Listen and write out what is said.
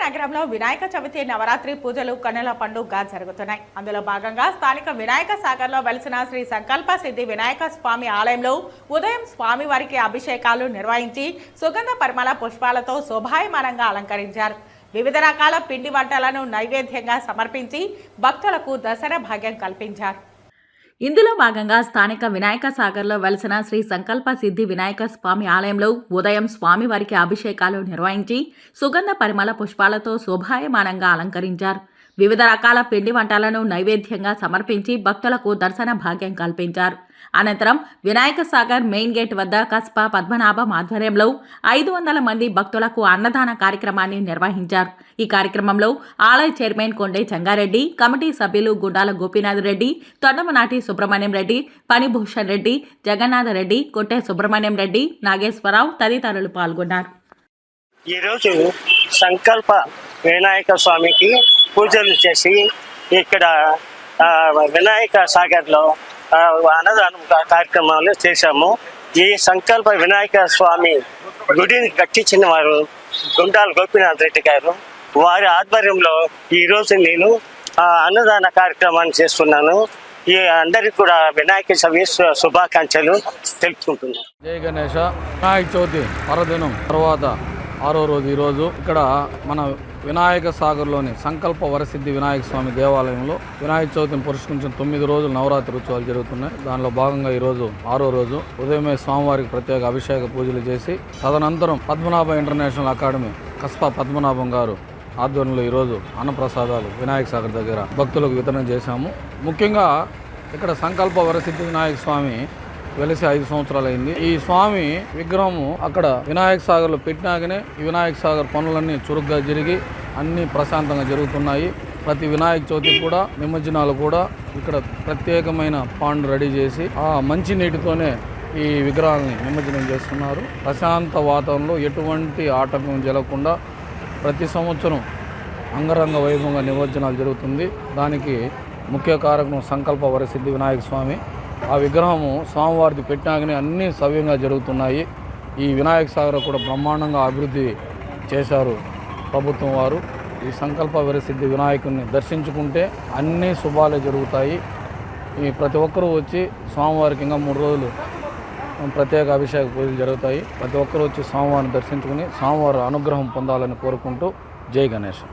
నగరంలో వినాయక చవితి నవరాత్రి పూజలు కన్నుల పండుగగా జరుగుతున్నాయి. అందులో భాగంగా స్థానిక వినాయక సాగర్లో వెలిసిన శ్రీ సంకల్ప సిద్ధి వినాయక స్వామి ఆలయంలో ఉదయం స్వామివారికి అభిషేకాలు నిర్వహించి సుగంధ పరిమళ పుష్పాలతో శోభాయమానంగా అలంకరించారు. వివిధ రకాల పిండి వంటలను నైవేద్యంగా సమర్పించి భక్తులకు దర్శన భాగ్యం కల్పించారు. ఇందులో భాగంగా స్థానిక వినాయక సాగర్లో వెలిసిన శ్రీ సంకల్ప సిద్ధి వినాయక స్వామి ఆలయంలో ఉదయం స్వామివారికి అభిషేకాలు నిర్వహించి సుగంధ పరిమళ పుష్పాలతో శోభాయమానంగా అలంకరించారు. వివిధ రకాల పిండి వంటలను నైవేద్యంగా సమర్పించి భక్తులకు దర్శన భాగ్యం కల్పించారు. అనంతరం వినాయక సాగర్ మెయిన్ గేట్ వద్ద కస్బా పద్మనాభం ఆధ్వర్యంలో 500 మంది భక్తులకు అన్నదాన కార్యక్రమాన్ని నిర్వహించారు. ఈ కార్యక్రమంలో ఆలయ చైర్మన్ కొండే చంగారెడ్డి, కమిటీ సభ్యులు గుండాల గోపీనాథ్ రెడ్డి, తొండమనాటి సుబ్రహ్మణ్యం రెడ్డి, పనిభూషణ్ రెడ్డి, జగన్నాథ రెడ్డి, కొట్టే సుబ్రహ్మణ్యం రెడ్డి, నాగేశ్వరరావు తదితరులు పాల్గొన్నారు. ఈరోజు సంకల్ప వినాయక స్వామికి పూజలు చేసి ఇక్కడ వినాయక సాగర్లో అన్నదానం కార్యక్రమాలు చేశాము. ఈ సంకల్ప వినాయక స్వామి గుడిని కట్టించిన వారు గుండాల గోపీనాథ్ రెడ్డి గారు. వారి ఆధ్వర్యంలో ఈరోజు నేను అన్నదాన కార్యక్రమాన్ని చేస్తున్నాను. ఈ అందరికీ కూడా వినాయక చవితి శుభాకాంక్షలు తెలుపుకుంటున్నాను. జై గణేష. వినాయక చవితి పర్వదినం తర్వాత 6వ రోజు ఈరోజు ఇక్కడ మన వినాయక సాగర్లోని సంకల్ప వరసిద్ధి వినాయక స్వామి దేవాలయంలో వినాయక చవితిని పురస్కరించిన 9 రోజులు నవరాత్రి ఉత్సవాలు జరుగుతున్నాయి. దానిలో భాగంగా ఈరోజు 6వ రోజు ఉదయమే స్వామివారికి ప్రత్యేక అభిషేక పూజలు చేసి తదనంతరం పద్మనాభ ఇంటర్నేషనల్ అకాడమీ కస్బా పద్మనాభం గారు ఆధ్వర్యంలో ఈరోజు అన్నప్రసాదాలు వినాయక సాగర్ దగ్గర భక్తులకు వితరణ చేశాము. ముఖ్యంగా ఇక్కడ సంకల్ప వరసిద్ధి వినాయక స్వామి వెలిసి 5 సంవత్సరాలు అయింది. ఈ స్వామి విగ్రహము అక్కడ వినాయక సాగర్లో పెట్టినాకనే ఈ వినాయక సాగర్ పనులన్నీ చురుగ్గా జరిగి అన్నీ ప్రశాంతంగా జరుగుతున్నాయి. ప్రతి వినాయక చవితి కూడా నిమజ్జనాలు కూడా ఇక్కడ ప్రత్యేకమైన పాండ్ రెడీ చేసి ఆ మంచి నీటితోనే ఈ విగ్రహాలని నిమజ్జనం చేస్తున్నారు. ప్రశాంత వాతావరణంలో ఎటువంటి ఆటంకం జరగకుండా ప్రతి సంవత్సరం అంగరంగ వైభవంగా నిమజ్జనాలు జరుగుతుంది. దానికి ముఖ్య కారకం సంకల్ప వరసిద్ధి వినాయక స్వామి. ఆ విగ్రహము స్వామివారికి పెట్టినాకనే అన్నీ సవ్యంగా జరుగుతున్నాయి. ఈ వినాయక సాగర్ కూడా బ్రహ్మాండంగా అభివృద్ధి చేశారు ప్రభుత్వం వారు. ఈ సంకల్ప వరసిద్ధి వినాయకుడిని దర్శించుకుంటే అన్నీ శుభాలే జరుగుతాయి. ఈ ప్రతి ఒక్కరూ వచ్చి స్వామివారికి ఇంకా 3 రోజులు ప్రత్యేక అభిషేక పూజలు జరుగుతాయి. ప్రతి ఒక్కరూ వచ్చి స్వామివారిని దర్శించుకుని స్వామివారి అనుగ్రహం పొందాలని కోరుకుంటూ జై గణేష్.